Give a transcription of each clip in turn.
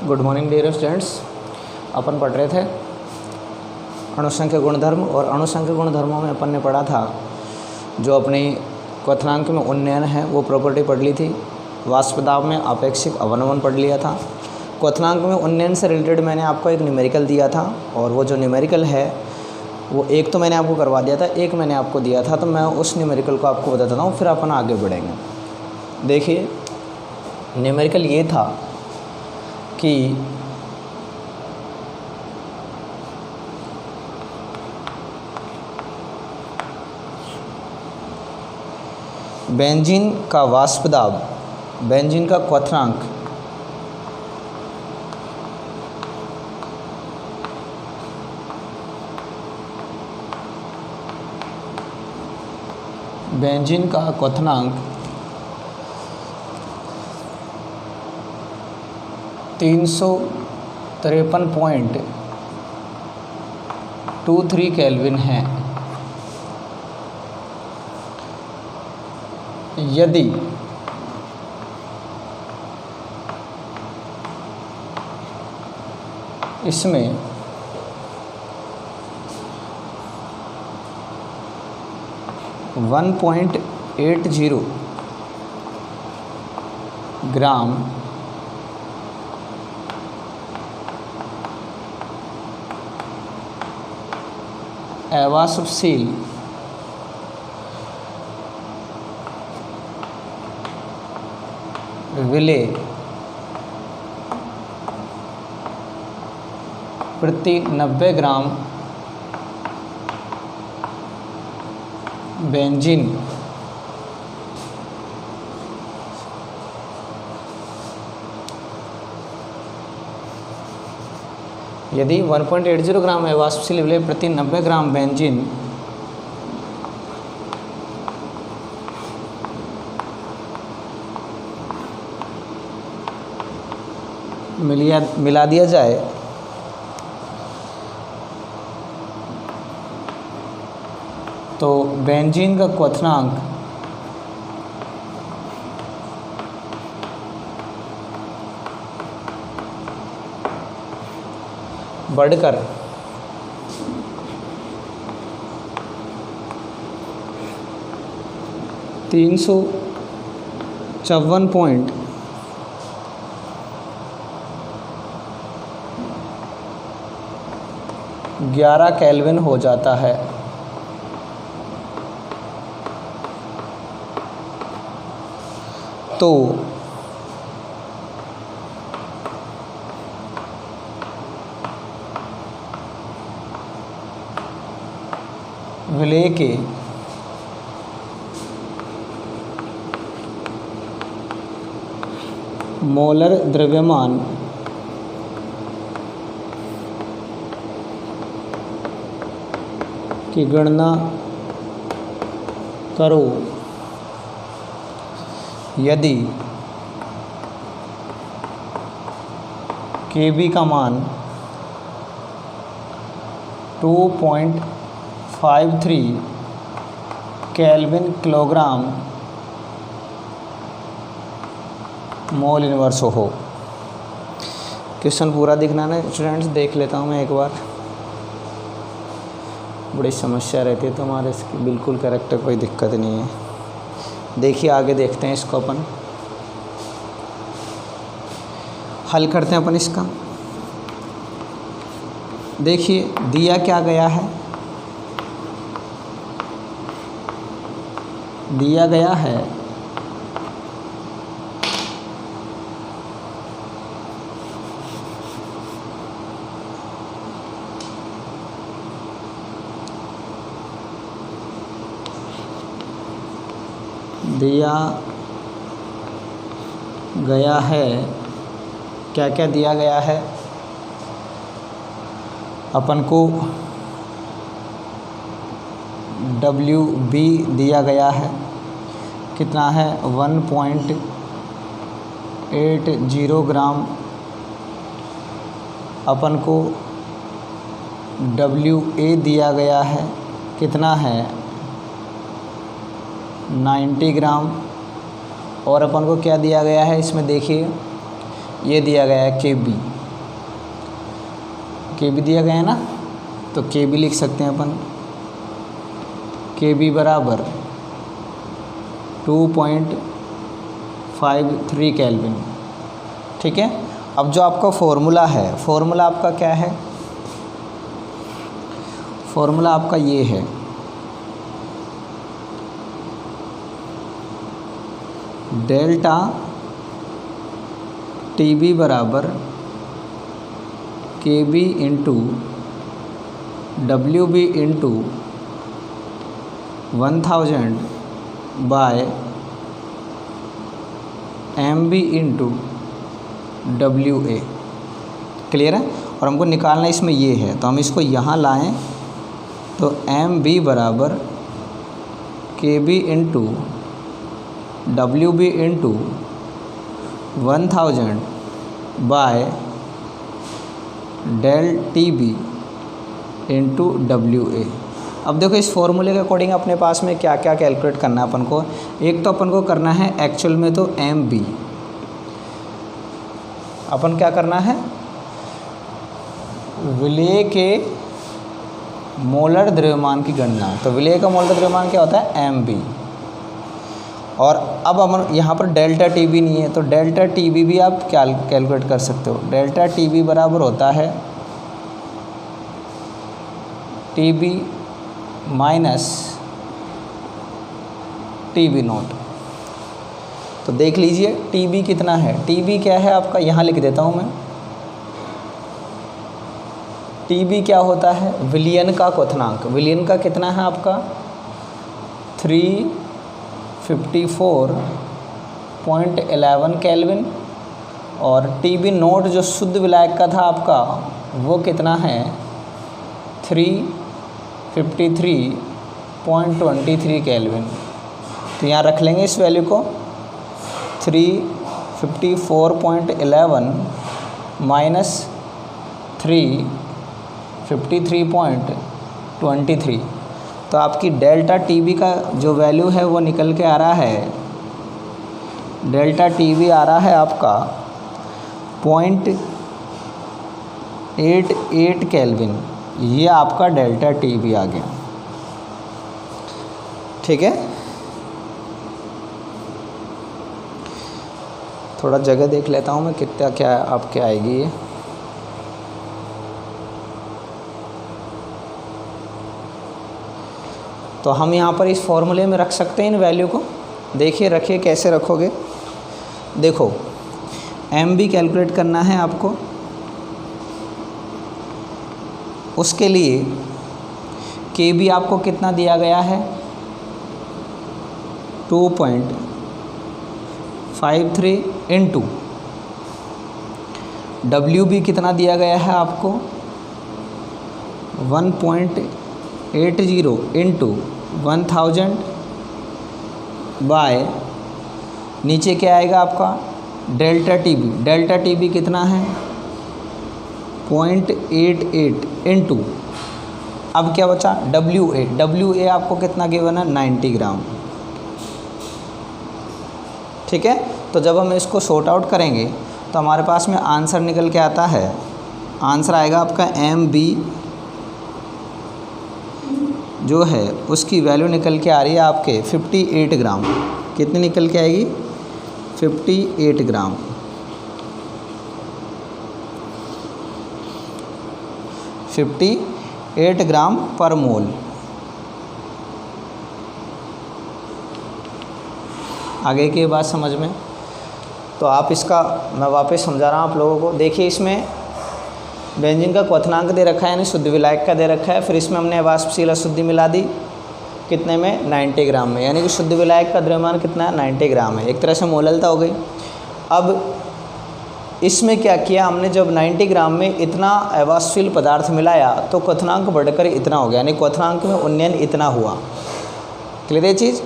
Good morning dear students. अपन पढ़ रहे थे अणुसंख्य गुणधर्म, और अणुसंख्य गुणधर्मों में अपन ने पढ़ा था जो अपनी क्वथनांक में उन्नयन है वो प्रॉपर्टी पढ़ ली थी। वाष्प दाब में आपेक्षिक अवनमन पढ़ लिया था। क्वथनांक में उन्नयन से रिलेटेड मैंने आपको एक न्यूमेरिकल दिया था, और वो जो न्यूमेरिकल है वो एक तो मैंने आपको करवा दिया था, एक मैंने आपको दिया था, तो मैं उस न्यूमेरिकल को आपको बता देता हूँ, फिर अपन आगे बढ़ेंगे। देखिए न्यूमेरिकल ये था कि बेंजीन का वाष्प दाब, बेंजीन का क्वथनांक बेंजीन का क्वथनांक 353.23 केल्विन है। यदि इसमें 1.80 ग्राम अवाष्पशील विलेय प्रति 90 ग्राम बेंजीन यदि 1.80 ग्राम अवाष्पशील विलेय प्रति 90 ग्राम बेंजीन मिला दिया जाए तो बेंजीन का क्वथनांक बढ़कर 354.11 केल्विन हो जाता है। तो विलेय के मोलर द्रव्यमान की गणना करो यदि Kb का मान 2.53 केल्विन किलोग्राम मोल इनवर्स हो। क्वेश्चन पूरा दिखना है स्टूडेंट्स, देख लेता हूँ मैं एक बार। बड़ी समस्या रहती है तो हमारे इसकी बिल्कुल करेक्ट है, कोई दिक्कत नहीं है। देखिए आगे देखते हैं इसको अपन हल करते हैं अपन इसका। देखिए दिया क्या गया है, दिया गया है क्या क्या दिया गया है अपन को। WB दिया गया है, कितना है 1.80 ग्राम। अपन को WA दिया गया है, कितना है 90 ग्राम। और अपन को क्या दिया गया है इसमें, देखिए ये दिया गया है KB। के बी दिया गया है ना, तो के बी लिख सकते हैं अपन, के बी बराबर 2.53 केल्विन। ठीक है, अब जो आपका फॉर्मूला है, फॉर्मूला आपका क्या है, फॉर्मूला आपका ये है, डेल्टा टी बी बराबर K B into W B into 1000 by M B into W A. Clear है, और हमको निकालना इसमें ये है, तो हम इसको यहाँ लाएं तो एम बी बराबर K B into W B into 1000 by delta T B into W A. अब देखो इस फॉर्मूले के अकॉर्डिंग अपने पास में क्या क्या कैलकुलेट करना है अपन को। एक तो अपन को करना है एक्चुअल में तो एम बी, अपन क्या करना है, विलेय के मोलर द्रव्यमान की गणना। तो विलेय का मोलर द्रव्यमान क्या होता है, एम बी। और अब अपन यहाँ पर डेल्टा टी बी नहीं है, तो डेल्टा टी बी भी आप कैलकुलेट कर सकते हो। डेल्टा टी बी बराबर होता है T B minus T B nought. तो देख लीजिए टी बी कितना है, टी बी क्या है आपका, यहाँ लिख देता हूँ मैं। टी बी क्या होता है, विलयन का क्वथनांक। विलयन का कितना है आपका 354.11 केल्विन। और टी बी नोट जो शुद्ध विलायक का था आपका, वो कितना है 353.23 केल्विन। तो यहाँ रख लेंगे इस वैल्यू को, 354.11 माइनस 353.23। तो आपकी डेल्टा टी बी का जो वैल्यू है वो निकल के आ रहा है, डेल्टा टी बी आ रहा है आपका 0.88 केल्विन। ये आपका डेल्टा टी बी आ गया। ठीक है, थोड़ा जगह देख लेता हूँ मैं कितना क्या आपके आएगी ये। तो हम यहाँ पर इस फॉर्मूले में रख सकते हैं इन वैल्यू को। देखिए रखिए कैसे रखोगे। देखो एम बी कैलकुलेट करना है आपको, उसके लिए के बी आपको कितना दिया गया है 2.53 इंटू डब्ल्यू बी कितना दिया गया है आपको 1.80 इंटू 1000 बाय, नीचे क्या आएगा आपका delta T B. Delta T B कितना है 0.88 इंटू, अब क्या बचा डब्ल्यू ए। डब्ल्यू ए आपको कितना गिवन है 90 ग्राम। ठीक है, तो जब हम इसको सॉर्ट आउट करेंगे तो हमारे पास में आंसर निकल के आता है, आंसर आएगा आपका एम बी जो है उसकी वैल्यू निकल के आ रही है आपके 58 ग्राम। कितनी निकल के आएगी 58 ग्राम। फिफ्टी 8 ग्राम पर मोल। आगे की बात समझ में, तो आप इसका मैं वापस समझा रहा हूँ आप लोगों को। देखिए इसमें बेंजीन का क्वथनांक दे रखा है, यानी शुद्ध विलायक का दे रखा है। फिर इसमें हमने वाष्पशील अशुद्धि मिला दी, कितने में 90 ग्राम में, यानी कि शुद्ध विलायक का द्रव्यमान कितना है 90 ग्राम है। एक तरह से मोललता हो गई। अब इसमें क्या किया हमने, जब 90 ग्राम में इतना अवाष्पशील पदार्थ मिलाया तो क्वथनांक बढ़कर इतना हो गया, यानी क्वथनांक में उन्नयन इतना हुआ। क्लियर है चीज़।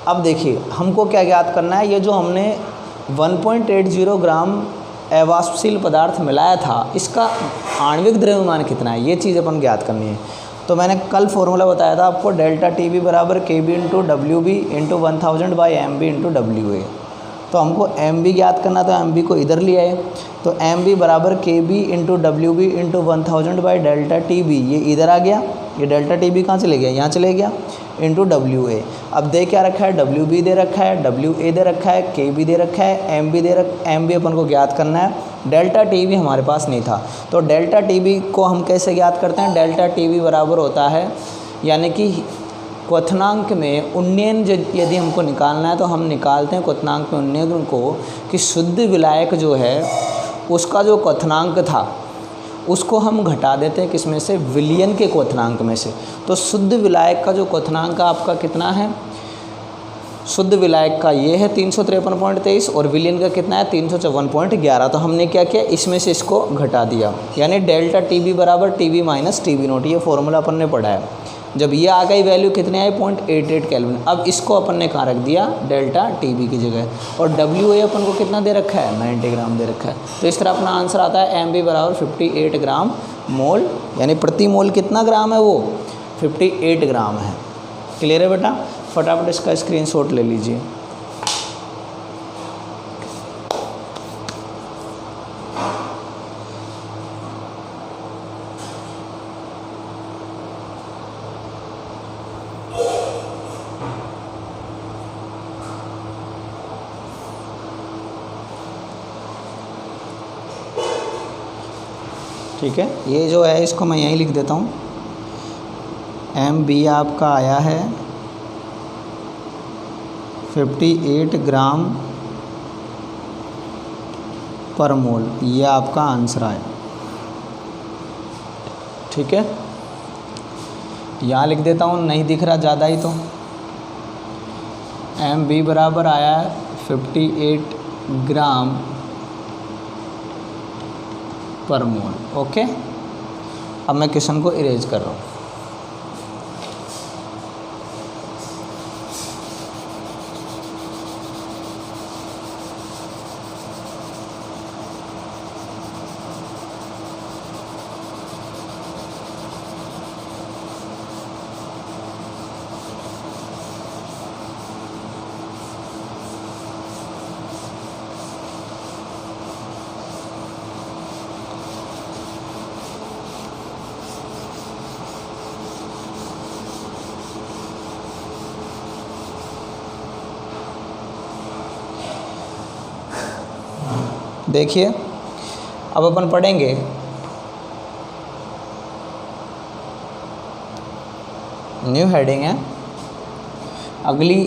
अब देखिए हमको क्या ज्ञात करना है, ये जो हमने 1.80 ग्राम अवाष्पशील पदार्थ मिलाया था, इसका आणविक द्रव्यमान कितना है, ये चीज़ अपन ज्ञात करनी है। तो मैंने कल फॉर्मूला बताया था आपको, डेल्टा टी बी बराबर K B into W B into 1000 by M B into W A. तो हमको एम बी ज्ञात करना, तो एम बी को इधर ले आए, तो एम बी बराबर K B into W B into 1000 by delta T B, ये इधर आ गया, ये डेल्टा टी बी कहाँ चले गया, यहाँ चले गया, इंटू डब्ल्यू ए। अब दे क्या रखा है, डब्ल्यू बी दे रखा है, डब्ल्यू ए दे रखा है, के बी दे रखा है, एम बी अपन को ज्ञात करना है, डेल्टा टी बी हमारे पास नहीं था। तो डेल्टा टी बी को हम कैसे ज्ञात करते हैं, डेल्टा टी बी बराबर होता है, यानी कि क्वथनांक में उन्नयन यदि हमको निकालना है तो हम निकालते हैं क्वथनांक में उन्नयन को कि शुद्ध विलायक जो है उसका जो क्वथनांक था उसको हम घटा देते हैं किसमें से, विलयन के क्वथनांक में से। तो शुद्ध विलायक का जो क्वथनांक आपका कितना है, शुद्ध विलायक का ये है 353.23 और विलयन का कितना है 354.11। तो हमने क्या किया, इसमें से इसको घटा दिया, यानी डेल्टा टी बी बराबर T B minus T B nought, ये फॉर्मूला अपन ने पढ़ा है। जब ये आ गई वैल्यू कितने आई 0.88 केल्विन, अब इसको अपन ने कहाँ रख दिया, डेल्टा टी बी की जगह, और डब्ल्यू ए अपन को कितना दे रखा है 90 ग्राम दे रखा है। तो इस तरह अपना आंसर आता है एम बी बराबर 58 ग्राम मोल, यानी प्रति मोल कितना ग्राम है वो 58 ग्राम है। क्लियर है बेटा, फटाफट इसका स्क्रीनशॉट ले लीजिए। ठीक है, ये जो है इसको मैं यहीं लिख देता हूँ, एम बी आपका आया है 58 ग्राम पर मोल, ये आपका आंसर आया। ठीक है, यहाँ लिख देता हूँ, नहीं दिख रहा ज़्यादा ही तो एम बी बराबर आया 58 ग्राम पर मोल। ओके, अब मैं क्वेश्चन को इरेज कर रहा हूँ। देखिए, अब अपन पढ़ेंगे न्यू हेडिंग है, अगली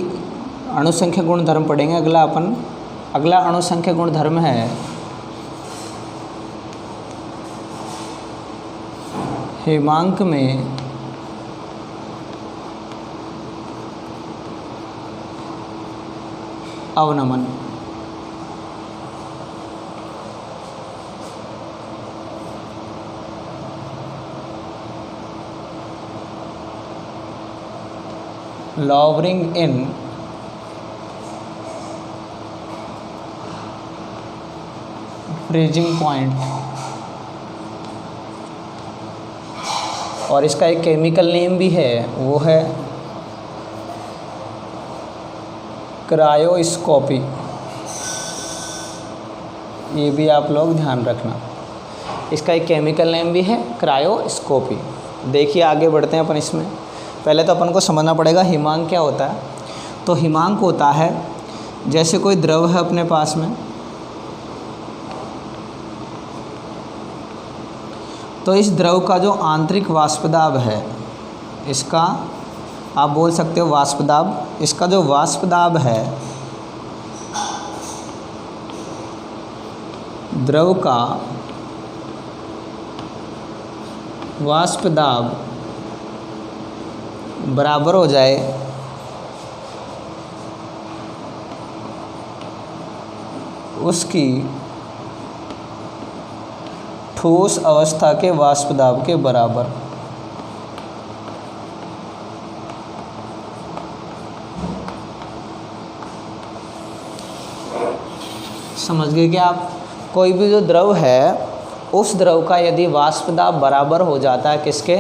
अणुसंख्या गुणधर्म पढ़ेंगे। अगला अणुसंख्या गुणधर्म है हिमांक में अवनमन। lowering in freezing point, और इसका एक केमिकल नेम भी है, वो है क्रायोस्कोपी। ये भी आप लोग ध्यान रखना, इसका एक केमिकल नेम भी है क्रायोस्कोपी। देखिए आगे बढ़ते हैं अपन इसमें। पहले तो अपन को समझना पड़ेगा हिमांक क्या होता है। तो हिमांक होता है जैसे कोई द्रव है अपने पास में, तो इस द्रव का जो आंतरिक वाष्प दाब है, इसका आप बोल सकते हो वाष्प दाब, इसका जो वाष्प दाब है द्रव का वाष्प दाब बराबर हो जाए उसकी ठोस अवस्था के वाष्प दाब के बराबर। समझ गए क्या आप? कोई भी जो द्रव है उस द्रव का यदि वाष्प दाब बराबर हो जाता है किसके,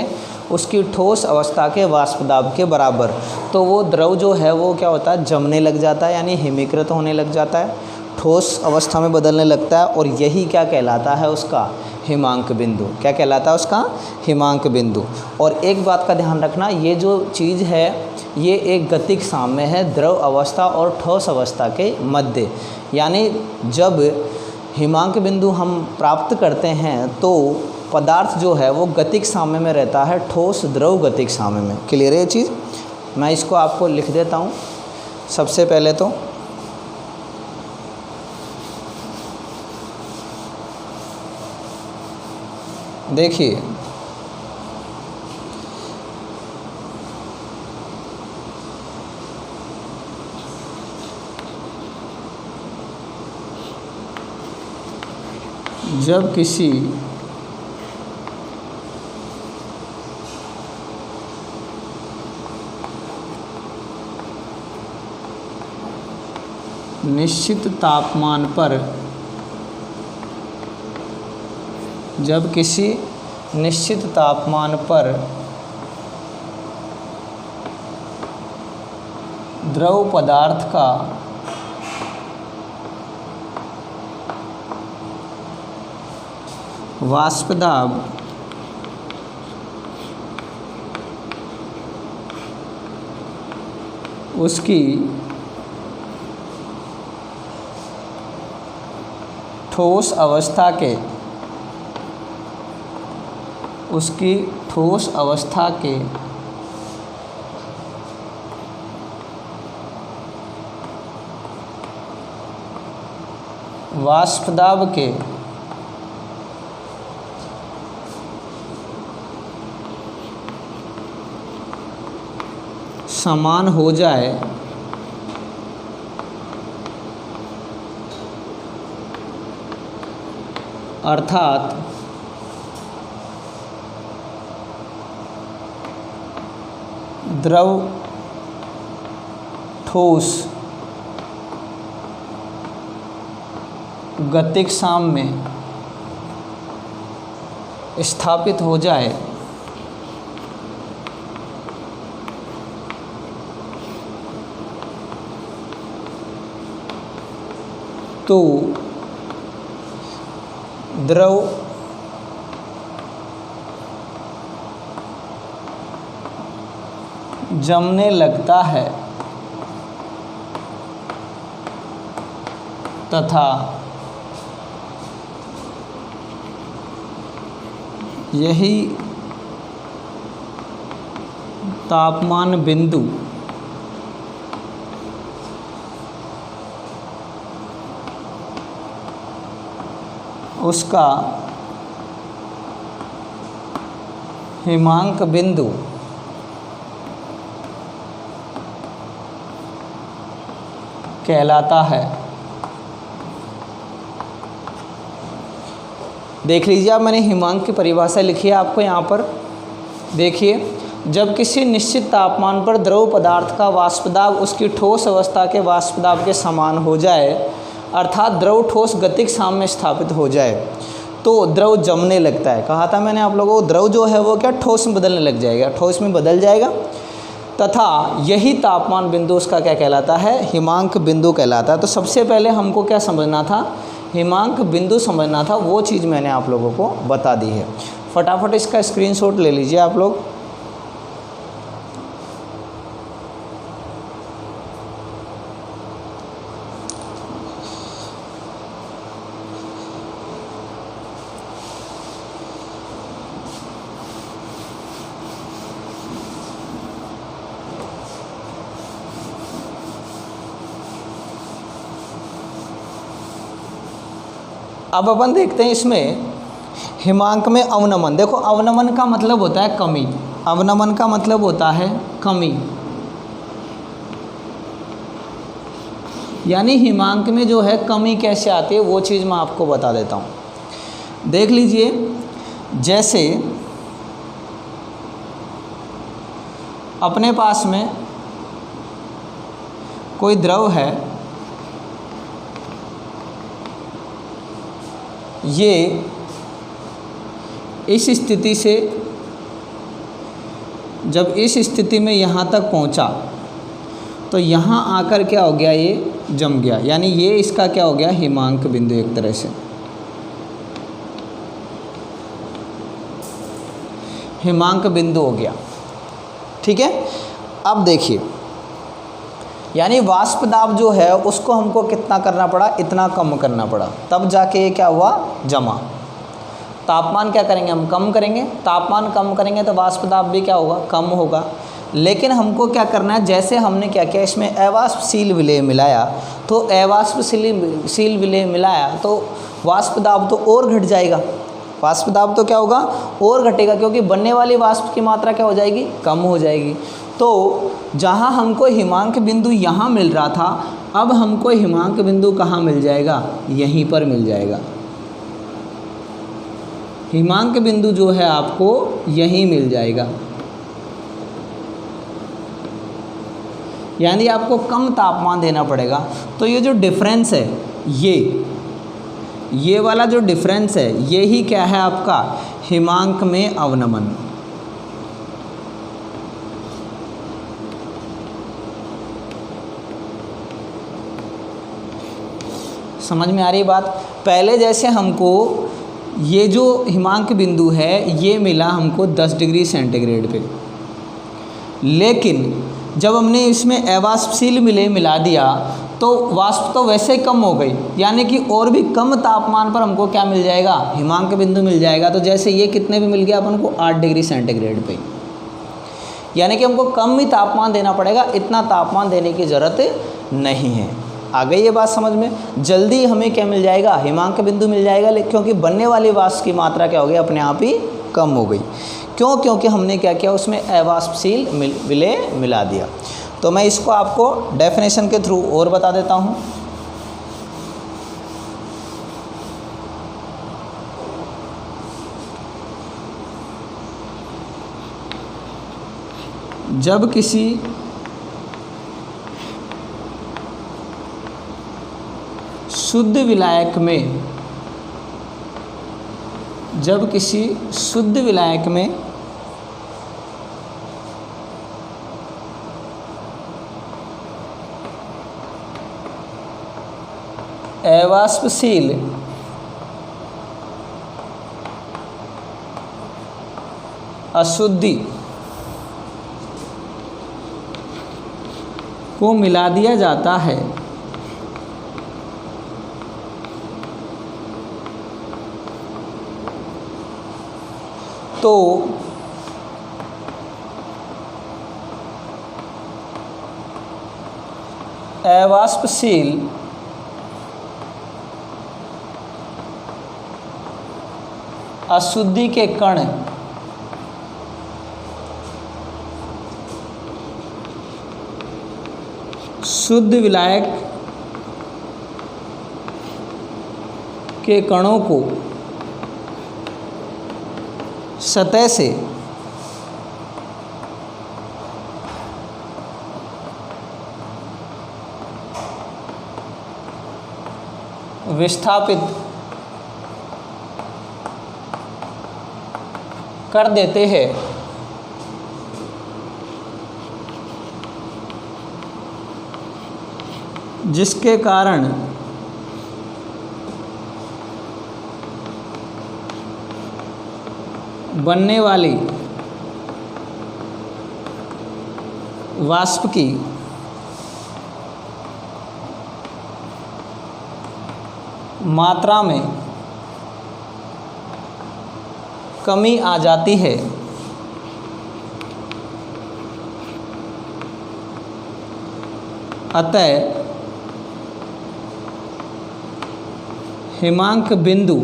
उसकी ठोस अवस्था के वाष्प दाब के बराबर, तो वो द्रव जो है वो क्या होता है, जमने लग जाता है, यानी हिमीकृत होने लग जाता है। ठोस अवस्था में बदलने लगता है और यही क्या कहलाता है उसका हिमांक बिंदु। क्या कहलाता है उसका हिमांक बिंदु। और एक बात का ध्यान रखना, ये जो चीज़ है ये एक गतिक साम्य है द्रव अवस्था और ठोस अवस्था के मध्य। यानी जब हिमांक बिंदु हम प्राप्त करते हैं तो पदार्थ जो है वो गतिक साम्य में रहता है, ठोस द्रव गतिक साम्य में। क्लियर है ये चीज़? मैं इसको आपको लिख देता हूँ। सबसे पहले तो देखिए, जब किसी निश्चित तापमान पर द्रव पदार्थ का वाष्प दाब उसकी ठोस अवस्था के वाष्प दाब के समान हो जाए अर्थात द्रव ठोस गतिक साम्य में स्थापित हो जाए तो द्रव जमने लगता है तथा यही तापमान बिंदु उसका हिमांक बिंदु कहलाता है। देख लीजिए, अब मैंने हिमांक की परिभाषा लिखी है आपको यहाँ पर। देखिए, जब किसी निश्चित तापमान पर द्रव पदार्थ का वाष्प दाब उसकी ठोस अवस्था के वाष्प दाब के समान हो जाए अर्थात द्रव ठोस गतिक साम्य में स्थापित हो जाए तो द्रव जमने लगता है। कहा था मैंने आप लोगों को, द्रव जो है वो क्या ठोस में बदलने लग जाएगा, ठोस में बदल जाएगा तथा यही तापमान बिंदु उसका क्या कहलाता है, हिमांक बिंदु कहलाता है। तो सबसे पहले हमको क्या समझना था, हिमांक बिंदु समझना था, वो चीज़ मैंने आप लोगों को बता दी है। फटाफट इसका स्क्रीनशॉट ले लीजिए आप लोग। अब अपन देखते हैं इसमें हिमांक में अवनमन। देखो, अवनमन का मतलब होता है कमी, अवनमन का मतलब होता है कमी, यानी हिमांक में जो है कमी कैसे आती है वो चीज़ मैं आपको बता देता हूँ। देख लीजिए, जैसे अपने पास में कोई द्रव है, ये इस स्थिति से जब इस स्थिति में यहाँ तक पहुँचा तो यहाँ आकर क्या हो गया, ये जम गया, यानी ये इसका क्या हो गया, हिमांक बिंदु, एक तरह से हिमांक बिंदु हो गया। ठीक है, अब देखिए, यानी वाष्प दाब जो है उसको हमको कितना करना पड़ा, इतना कम करना पड़ा, तब जाके ये क्या हुआ, जमा। तापमान क्या करेंगे हम, कम करेंगे, तापमान कम करेंगे तो वाष्प दाब भी क्या होगा, कम होगा। लेकिन हमको क्या करना है, जैसे हमने क्या किया, इसमें अवाष्पशील विलेय मिलाया, तो अवाष्पशील विलेय मिलाया तो वाष्प दाब तो और घट जाएगा, वाष्प दाब तो क्या होगा, और घटेगा, क्योंकि बनने वाली वाष्प की मात्रा क्या हो जाएगी, कम हो जाएगी। तो जहाँ हमको हिमांक बिंदु यहाँ मिल रहा था, अब हमको हिमांक बिंदु कहाँ मिल जाएगा, यहीं पर मिल जाएगा। हिमांक बिंदु जो है आपको यहीं मिल जाएगा, यानी आपको कम तापमान देना पड़ेगा। तो ये जो डिफरेंस है, ये वाला जो डिफरेंस है, ये ही क्या है आपका, हिमांक में अवनमन। समझ में आ रही बात। पहले जैसे हमको ये जो हिमांक बिंदु है ये मिला हमको 10 डिग्री सेंटीग्रेड पे, लेकिन जब हमने इसमें अवाष्पशील विलेय मिला दिया तो वाष्प तो वैसे ही कम हो गई, यानी कि और भी कम तापमान पर हमको क्या मिल जाएगा, हिमांक बिंदु मिल जाएगा। तो जैसे ये कितने पे मिल गया अपन को, 8 डिग्री सेंटीग्रेड पे, यानी कि हमको कम ही तापमान देना पड़ेगा, इतना तापमान देने की ज़रूरत नहीं है। आ गई ये बात समझ में। जल्दी हमें क्या मिल जाएगा, हिमांक बिंदु मिल जाएगा, क्योंकि बनने वाली वाष्प की मात्रा क्या हो गई, अपने आप ही कम हो गई। क्यों, क्योंकि हमने क्या किया, उसमें अवाष्पशील विलेय मिला दिया। तो मैं इसको आपको डेफिनेशन के थ्रू और बता देता हूँ। जब किसी शुद्ध विलायक में, जब किसी शुद्ध विलायक में अवाष्पशील अशुद्धि को मिला दिया जाता है तो अवाष्पशील अशुद्धि के कण शुद्ध विलायक के कणों को सतह से विस्थापित कर देते हैं, जिसके कारण बनने वाली वाष्प की मात्रा में कमी आ जाती है। अतः हिमांक बिंदु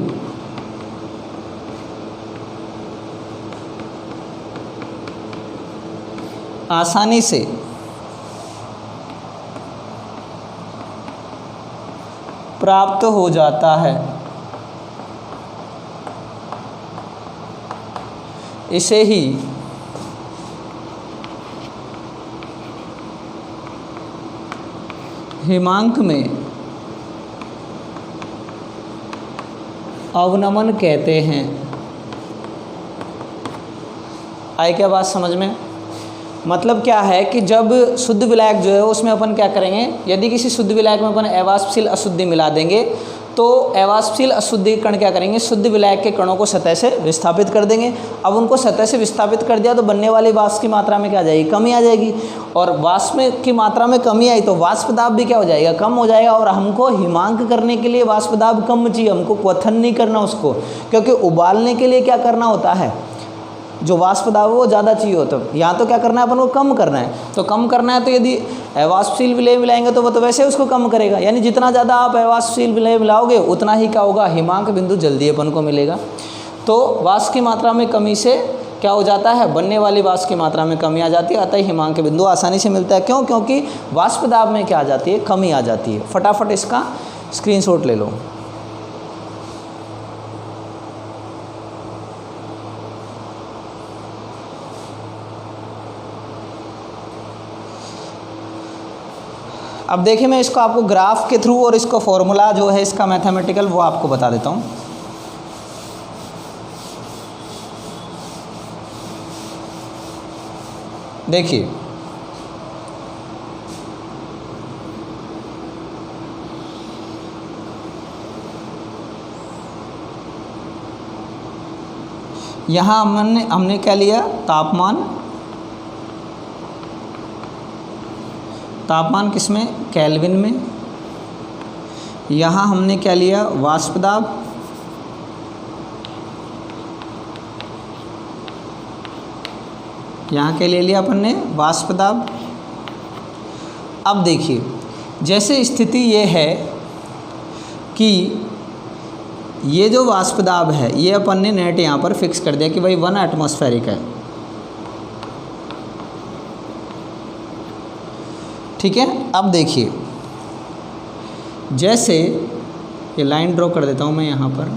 आसानी से प्राप्त हो जाता है। इसे ही हिमांक में अवनमन कहते हैं। आई क्या बात समझ में। मतलब क्या है कि जब शुद्ध विलायक जो है उसमें अपन क्या करेंगे, यदि किसी शुद्ध विलायक में अपन अवाष्पशील अशुद्धि मिला देंगे तो अवाष्पशील अशुद्धि कण क्या करेंगे, शुद्ध विलायक के कणों को सतह से विस्थापित कर देंगे। अब उनको सतह से विस्थापित कर दिया तो बनने वाली वाष्प की मात्रा में क्या आ जाएगी, कमी आ जाएगी। और वाष्प में की मात्रा में कमी आई तो वाष्प दाब भी क्या हो जाएगा, कम हो जाएगा। और हमको हिमांक करने के लिए वाष्प दाब कम चाहिए, हमको क्वथन नहीं करना उसको, क्योंकि उबालने के लिए क्या करना होता है, जो वाष्प दाब है वो ज़्यादा चाहिए होता है। यहाँ तो क्या करना है अपन को, कम करना है। तो कम करना है तो यदि अवाष्पशील विलेय मिलाएंगे तो वो तो वैसे उसको कम करेगा, यानी जितना ज़्यादा आप अवाष्पशील विलेय मिलाओगे उतना ही क्या होगा, हिमांक बिंदु जल्दी अपन को मिलेगा। तो वाष्प की मात्रा में कमी से क्या हो जाता है, बनने वाली वाष्प की मात्रा में कमी आ जाती है, अतः हिमांक बिंदु आसानी से मिलता है। क्यों, क्योंकि वाष्प दाब में क्या आ जाती है, कमी आ जाती है। फटाफट इसका स्क्रीनशॉट ले लो। अब देखिए मैं इसको आपको ग्राफ के थ्रू और इसको फॉर्मूला जो है इसका मैथमेटिकल वो आपको बता देता हूँ। देखिए यहाँ हमने क्या लिया, तापमान किसमें, केल्विन में। यहाँ हमने क्या लिया, वाष्प दाब। यहाँ के ले लिया अपन ने वाष्प दाब। अब देखिए जैसे स्थिति ये है कि ये जो वाष्प दाब है ये अपन ने नेट यहाँ पर फिक्स कर दिया कि भाई 1 एटमॉस्फेरिक है, ठीक है। अब देखिए जैसे ये लाइन ड्रॉ कर देता हूँ मैं यहाँ पर,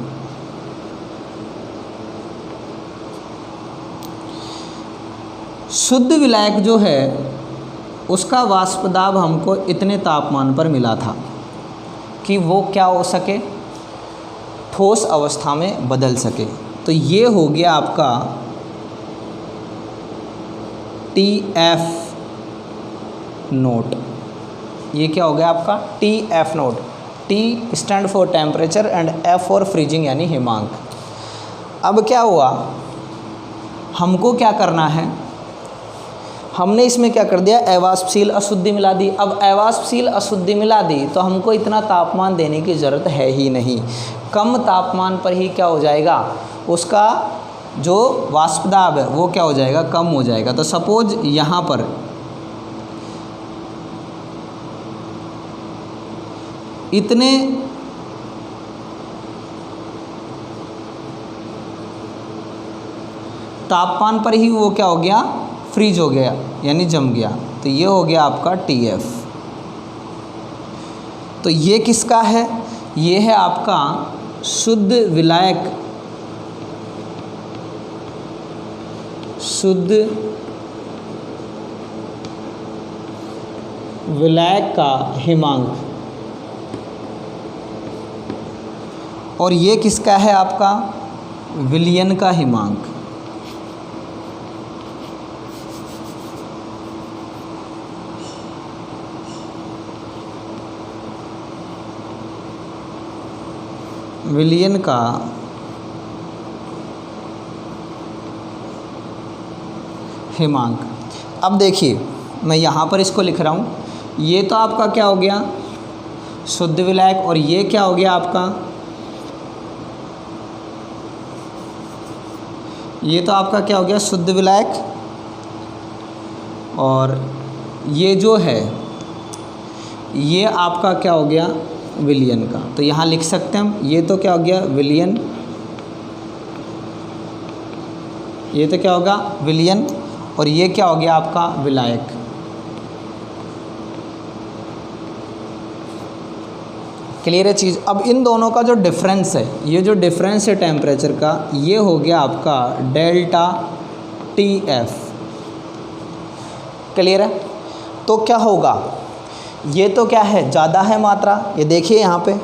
शुद्ध विलायक जो है उसका वाष्प दाब हमको इतने तापमान पर मिला था कि वो क्या हो सके, ठोस अवस्था में बदल सके। तो ये हो गया आपका TF नोट। ये क्या हो गया आपका TF note. T stand for temperature and F for freezing यानी हिमांक। अब क्या हुआ, हमको क्या करना है, हमने इसमें क्या कर दिया, अवाष्पशील अशुद्धि मिला दी। अब अवाष्पशील अशुद्धि मिला दी तो हमको इतना तापमान देने की ज़रूरत है ही नहीं, कम तापमान पर ही क्या हो जाएगा, उसका जो वाष्प दाब है वो क्या हो जाएगा, कम हो जाएगा। तो सपोज यहाँ पर इतने तापमान पर ही वो क्या हो गया, फ्रीज हो गया यानी जम गया। तो ये हो गया आपका TF। तो ये किसका है, ये है आपका शुद्ध विलायक, शुद्ध विलायक का हिमांक। और ये किसका है आपका, विलयन का हिमांक। विलयन का हिमांक। अब देखिए मैं यहाँ पर इसको लिख रहा हूँ, ये तो आपका क्या हो गया, शुद्ध विलायक, और ये क्या हो गया आपका, ये तो आपका क्या हो गया, शुद्ध विलायक। और ये जो है ये आपका क्या हो गया, विलयन का। तो यहाँ लिख सकते हैं हम, ये तो क्या हो गया, विलयन, ये तो क्या होगा, विलयन, और ये क्या हो गया आपका, विलायक। क्लियर है चीज़। अब इन दोनों का जो डिफरेंस है, ये जो डिफरेंस है टेम्परेचर का, ये हो गया आपका डेल्टा TF। क्लियर है। तो क्या होगा, ये तो क्या है, ज़्यादा है मात्रा, ये देखिए यहाँ पे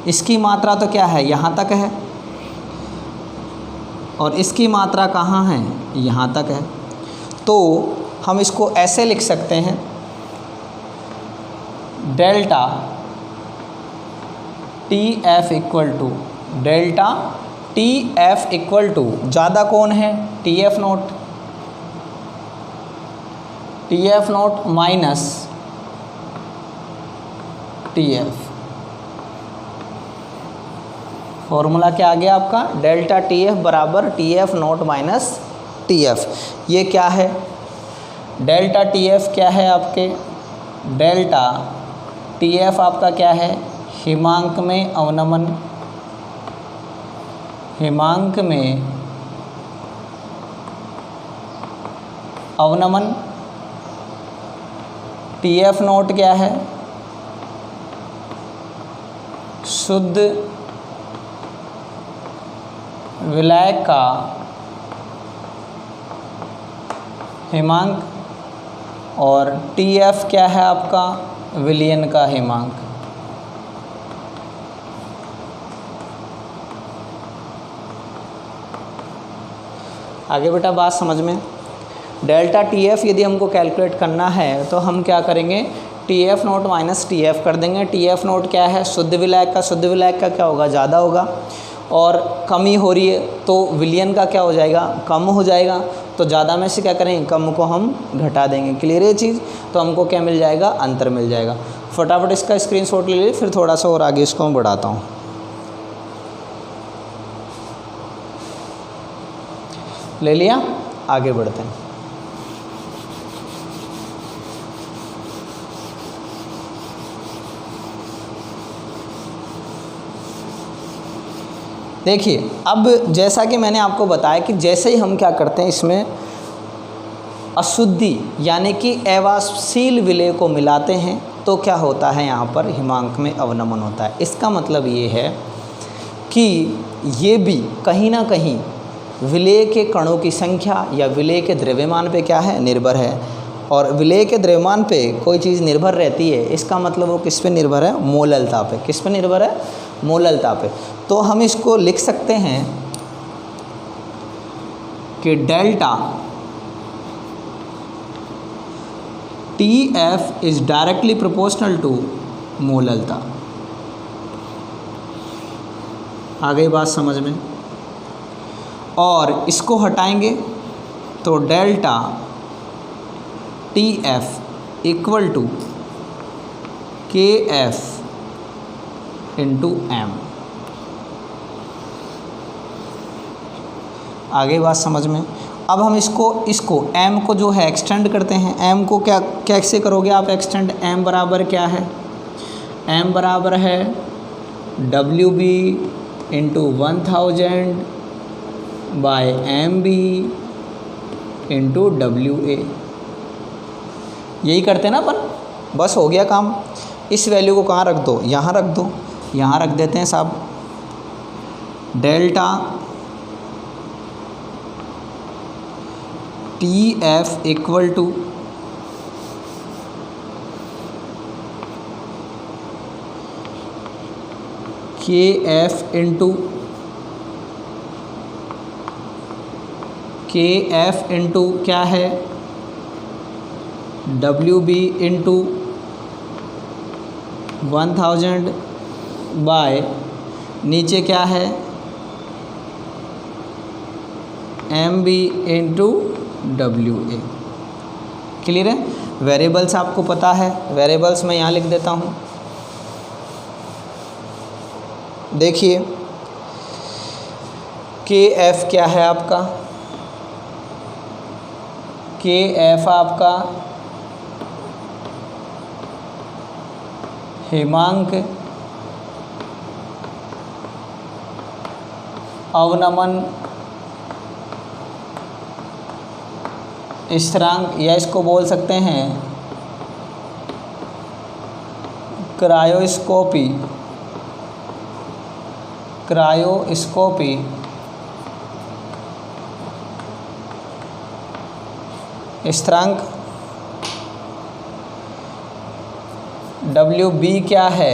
इसकी मात्रा तो क्या है, यहाँ तक है, और इसकी मात्रा कहाँ है, यहाँ तक है। तो हम इसको ऐसे लिख सकते हैं, delta T F equal to delta T F equal to, ज़्यादा कौन है, T F nought minus T F. Formula क्या आ गया आपका, डेल्टा टी एफ बराबर T F nought minus T F. ये क्या है, डेल्टा टी एफ क्या है आपके, डेल्टा टी एफ आपका क्या है, हिमांक में अवनमन, हिमांक में अवनमन। टी एफ नोट क्या है, शुद्ध विलय का हिमांक, और टी एफ क्या है आपका, विलयन का हिमांक। आगे बेटा बात समझ में, डेल्टा टी एफ यदि हमको कैलकुलेट करना है तो हम क्या करेंगे, T F nought minus T F कर देंगे। टी एफ नोट क्या है, शुद्ध विलायक का, शुद्ध विलायक का क्या होगा, ज़्यादा होगा, और कमी हो रही है तो विलयन का क्या हो जाएगा, कम हो जाएगा। तो ज़्यादा में से क्या करेंगे, कम को हम घटा देंगे। क्लियर है चीज़, तो हमको क्या मिल जाएगा, अंतर मिल जाएगा। फटाफट इसका स्क्रीनशॉट ले लीजिए, फिर थोड़ा सा और आगे इसको मैं बढ़ाता हूँ। ले लिया, आगे बढ़ते हैं। देखिए अब जैसा कि मैंने आपको बताया कि जैसे ही हम क्या करते हैं, इसमें अशुद्धि यानी कि अवाष्पशील विलय को मिलाते हैं तो क्या होता है, यहाँ पर हिमांक में अवनमन होता है। इसका मतलब ये है कि ये भी कहीं ना कहीं विलय के कणों की संख्या या विलय के द्रव्यमान पे क्या है, निर्भर है। और विलय के द्रव्यमान पे कोई चीज़ निर्भर रहती है, इसका मतलब वो किस पे निर्भर है, मोललता पे। किस पे निर्भर है, मोललता पे। तो हम इसको लिख सकते हैं कि delta T F is directly proportional to molality. आ गई बात समझ में। और इसको हटाएंगे तो delta T F equal to K F into M. आगे बात समझ में। अब हम इसको m को जो है एक्सटेंड करते हैं। m को क्या कैसे करोगे आप एक्सटेंड, m बराबर क्या है, m बराबर है WB into 1000 by MB into WA। यही करते हैं ना अपन, बस हो गया काम। इस वैल्यू को कहाँ रख दो, यहाँ रख दो, यहाँ रख देते हैं साहब। Delta T F equal to K F into क्या है, WB इंटू 1000 बाय नीचे क्या है MB इंटू WA। क्लियर है। वेरिएबल्स आपको पता है, वेरिएबल्स मैं यहाँ लिख देता हूँ। देखिए के एफ क्या है आपका, के एफ आपका हिमांक अवनमन स्थिरांक, या इसको बोल सकते हैं क्रायोस्कोपी स्थिरांक। WB क्या है,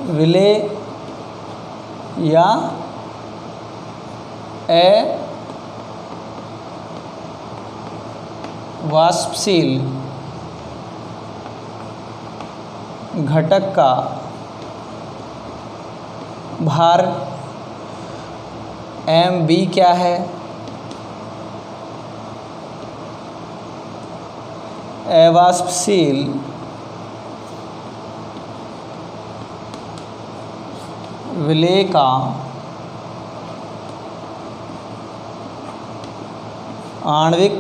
विलय या वाष्पशील घटक का भार mb क्या है? अवाष्पशील विलेय का आणविक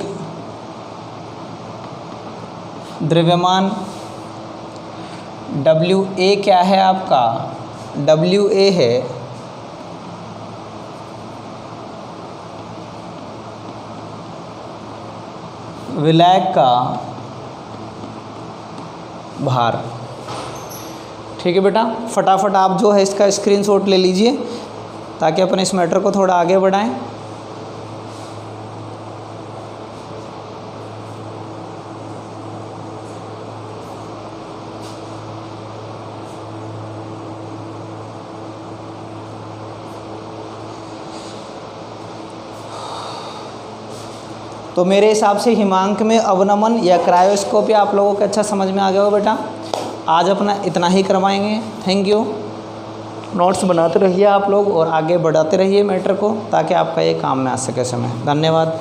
द्रव्यमान WA क्या है आपका? WA है विलायक का भार। ठीक है बेटा, फटाफट आप जो है इसका स्क्रीनशॉट ले लीजिए ताकि अपन इस मैटर को थोड़ा आगे बढ़ाएं। तो मेरे हिसाब से हिमांक में अवनमन या क्रायोस्कोपी आप लोगों को अच्छा समझ में आ गया हो बेटा। आज अपना इतना ही करवाएंगे। Thank you. नोट्स बनाते रहिए आप लोग और आगे बढ़ाते रहिए मैटर को ताकि आपका ये काम में आ सके समय। धन्यवाद।